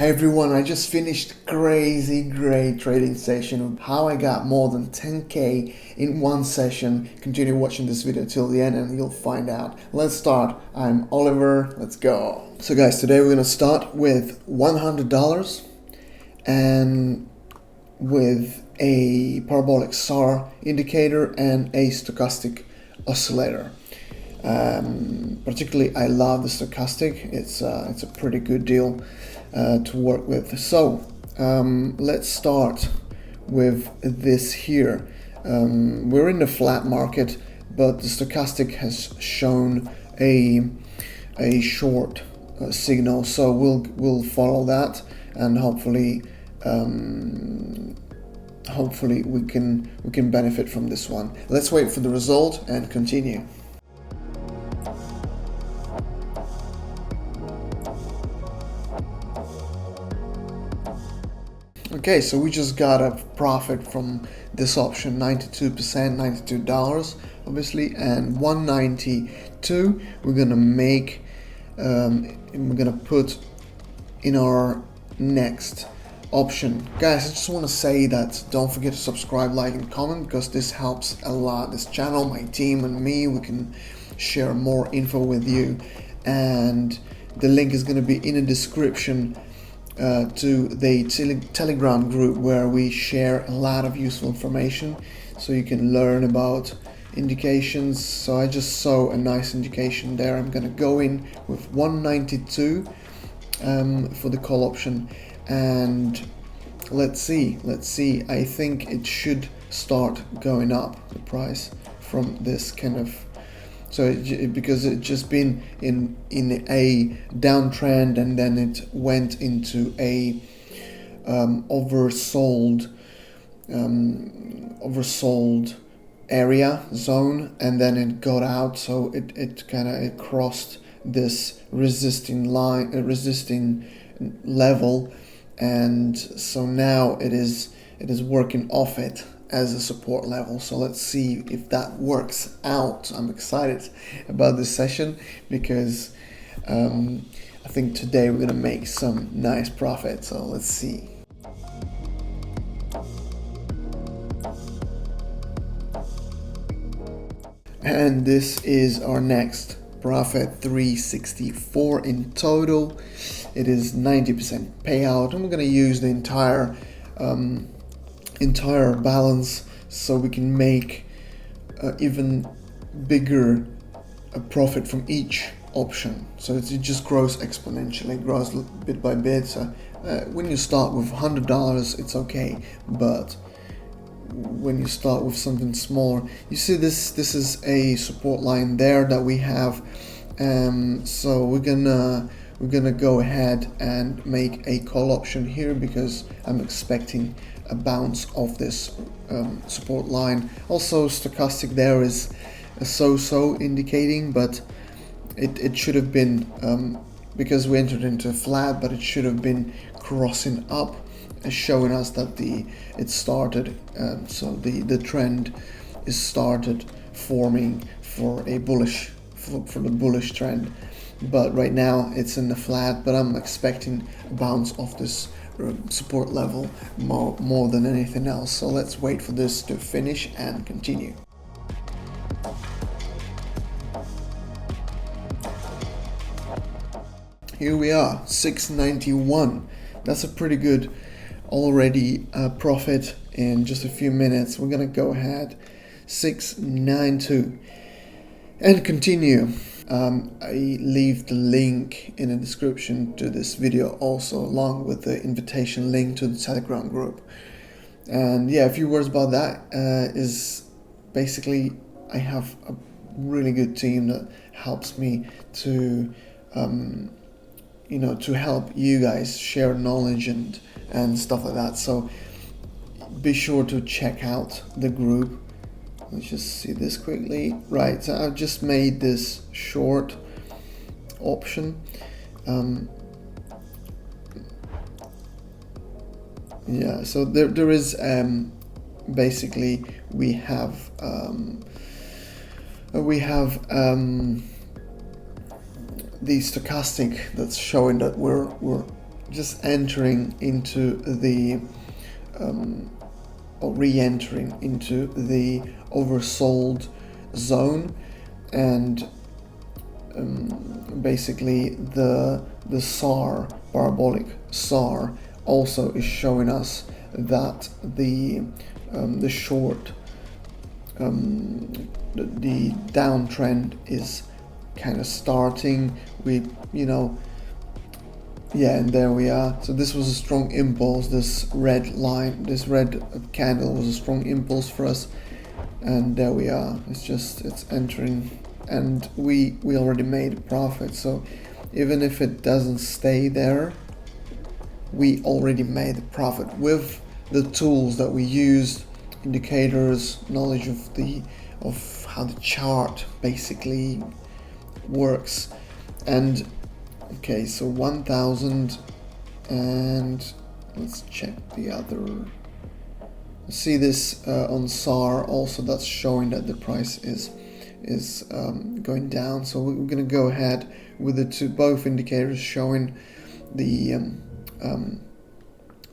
Hey everyone, I just finished crazy great trading session of how I got more than 10k in one session. Continue watching this video till the end and you'll find out. Let's start. I'm Oliver, let's go. So guys, today we're gonna start with $100 and with a parabolic SAR indicator and a stochastic oscillator. Particularly I love the stochastic. It's a pretty good deal to work with. So let's start with this here. We're in the flat market, but the stochastic has shown a short signal, so we'll follow that, and hopefully we can benefit from this one. Let's wait for the result and continue. Okay, so we just got a profit from this option, 92%, $92 obviously, and 192 we're gonna make, we're gonna put in our next option. Guys, I just want to say that don't forget to subscribe, like and comment, because this helps a lot. This channel, my team and me, we can share more info with you, and the link is going to be in the description to the Telegram group, where we share a lot of useful information so you can learn about indications. So I just saw a nice indication there. I'm gonna go in with 192 for the call option, and let's see. I think it should start going up, the price, from this kind of, so because it just been in a downtrend, and then it went into a oversold area zone, and then it got out, so it kind of crossed this resisting level, and so now it is working off it as a support level. So let's see if that works out. I'm excited about this session because I think today we're gonna make some nice profit, so let's see. And this is our next profit, 364 in total. It is 90% payout, and we're gonna use the entire balance, so we can make even bigger profit from each option. So it just grows exponentially, it grows bit by bit. So when you start with $100, it's okay, but when you start with something smaller, you see this is a support line there that we have, so we're gonna go ahead and make a call option here, because I'm expecting a bounce of this support line. Also, stochastic there is a so-so indicating, but it should have been, because we entered into a flat, but it should have been crossing up, showing us that it started, so the trend is started forming for a bullish, for the bullish trend. But right now it's in the flat, but I'm expecting a bounce off this support level more than anything else. So let's wait for this to finish and continue. Here we are, 691. That's a pretty good already profit in just a few minutes. We're gonna go ahead, 692, and continue. I leave the link in the description to this video also, along with the invitation link to the Telegram group. And yeah, a few words about that is basically I have a really good team that helps me to to help you guys share knowledge and stuff like that. So be sure to check out the group. Let's just see this quickly. Right, so I've just made this short option. Yeah, so there is basically we have the stochastic that's showing that we're just entering into the or re-entering into the oversold zone, and basically the SAR, parabolic SAR, also is showing us that the short the downtrend is kind of starting. And there we are. So this was a strong impulse. This red line, this red candle was a strong impulse for us, and there we are. It's entering, and we already made a profit. So even if it doesn't stay there, we already made a profit with the tools that we used, indicators, knowledge of how the chart basically works. And okay, so 1000, and let's check the other. See this on SAR also, that's showing that the price is going down. So we're going to go ahead with both indicators showing the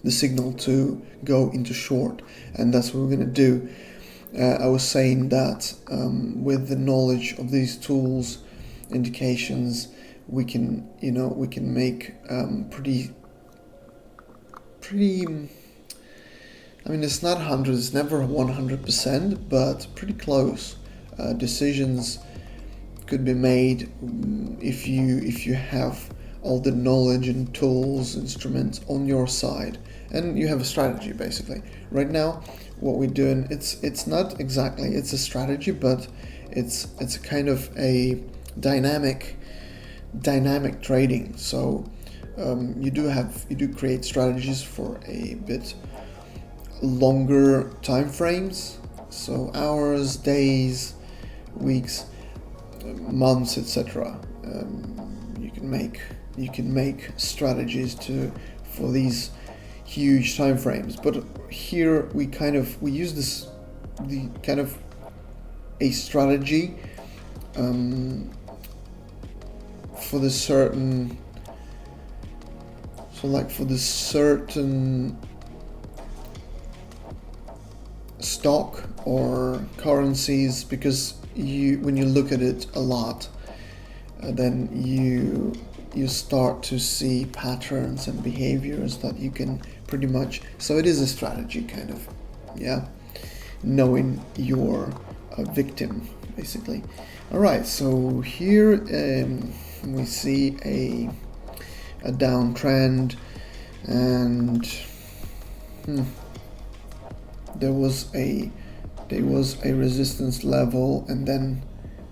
signal to go into short, and that's what we're going to do. I was saying that with the knowledge of these tools, indications, we can make pretty I mean, it's not 100, it's never 100%, but pretty close. Decisions could be made if you have all the knowledge and tools, instruments on your side, and you have a strategy basically. Right now, what we're doing, it's not exactly, it's a strategy, but it's a kind of a dynamic trading. So you do create strategies for a bit longer time frames, so hours, days, weeks, months, etc. You can make strategies for these huge time frames, but here we use the kind of a strategy for the certain, so like for the certain stock or currencies, because when you look at it a lot, then you start to see patterns and behaviors that you can pretty much, so it is a strategy kind of, knowing your victim basically. All right, so here we see a downtrend, and there was a resistance level, and then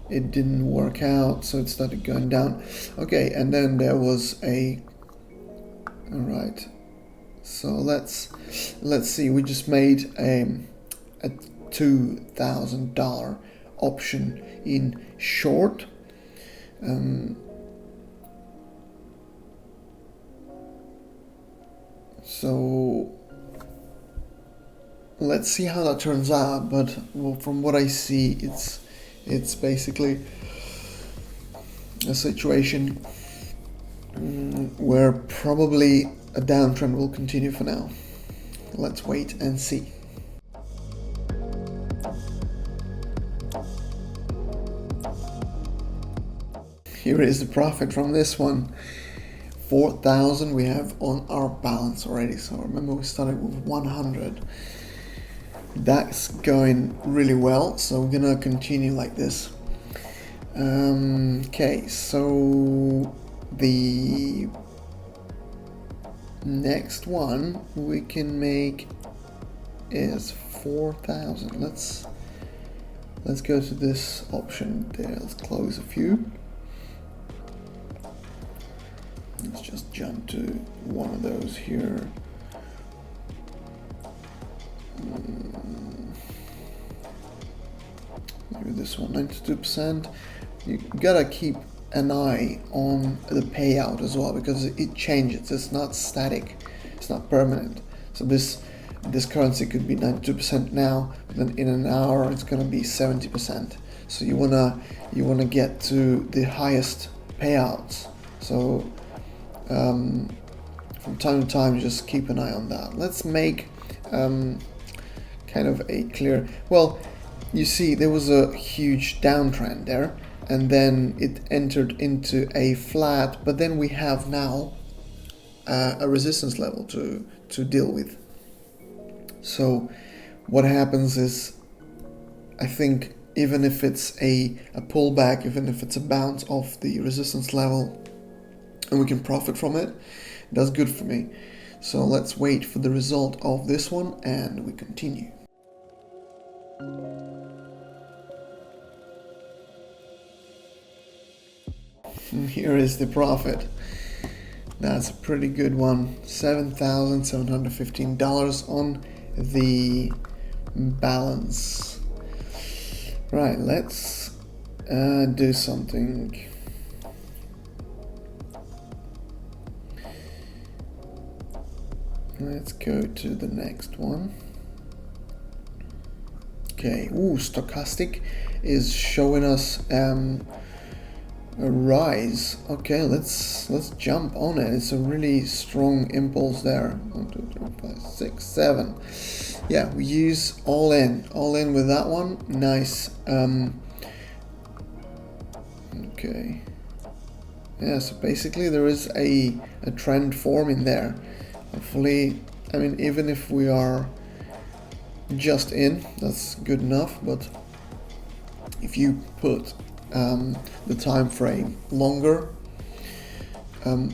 it didn't work out, so it started going down. Okay, and then there was all right, so let's see, we just made a $2,000 option in short. So let's see how that turns out, but from what I see, it's basically a situation where probably a downtrend will continue for now. Let's wait and see. Here is the profit from this one. 4,000 we have on our balance already. So remember, we started with 100. That's going really well, so we're gonna continue like this. Okay, so the next one we can make is 4,000. Let's go to this option there. Let's close a few. Let's just jump to one of those here. Maybe this one, 92%. You gotta keep an eye on the payout as well, because it changes. It's not static. It's not permanent. So this currency could be 92% now, but then in an hour it's gonna be 70%. So you wanna get to the highest payouts. So from time to time, just keep an eye on that. Let's make kind of a clear, well, you see there was a huge downtrend there, and then it entered into a flat, but then we have now a resistance level to deal with. So what happens is, I think even if it's a pullback, even if it's a bounce off the resistance level, and we can profit from it, that's good for me. So let's wait for the result of this one and we continue. And here is the profit. That's a pretty good one. $7,715 on the balance. Right, let's do something. Let's go to the next one. Okay, stochastic is showing us a rise. Okay, let's jump on it. It's a really strong impulse there. 1, 2, 3, 5, 6, 7. Yeah, we use all in with that one. Nice. Okay. Yeah, so basically there is a trend forming there. Hopefully, I mean, even if we are just in, that's good enough, but if you put the time frame longer,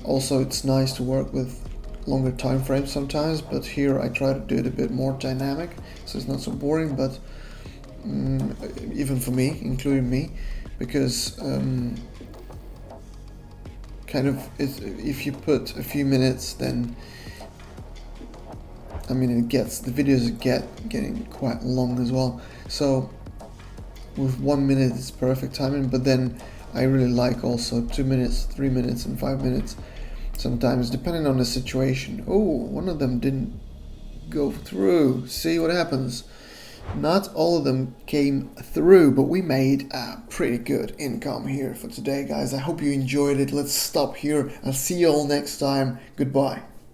also it's nice to work with longer time frames sometimes, but here I try to do it a bit more dynamic, so it's not so boring, but even for me, including me, because kind of if you put a few minutes, then I mean the videos getting quite long as well. So with 1 minute it's perfect timing, but then I really like also 2 minutes, 3 minutes and 5 minutes sometimes, depending on the situation. Oh, one of them didn't go through. See what happens. Not all of them came through, but we made a pretty good income here for today, guys. I hope you enjoyed it. Let's stop here. I'll see you all next time. Goodbye.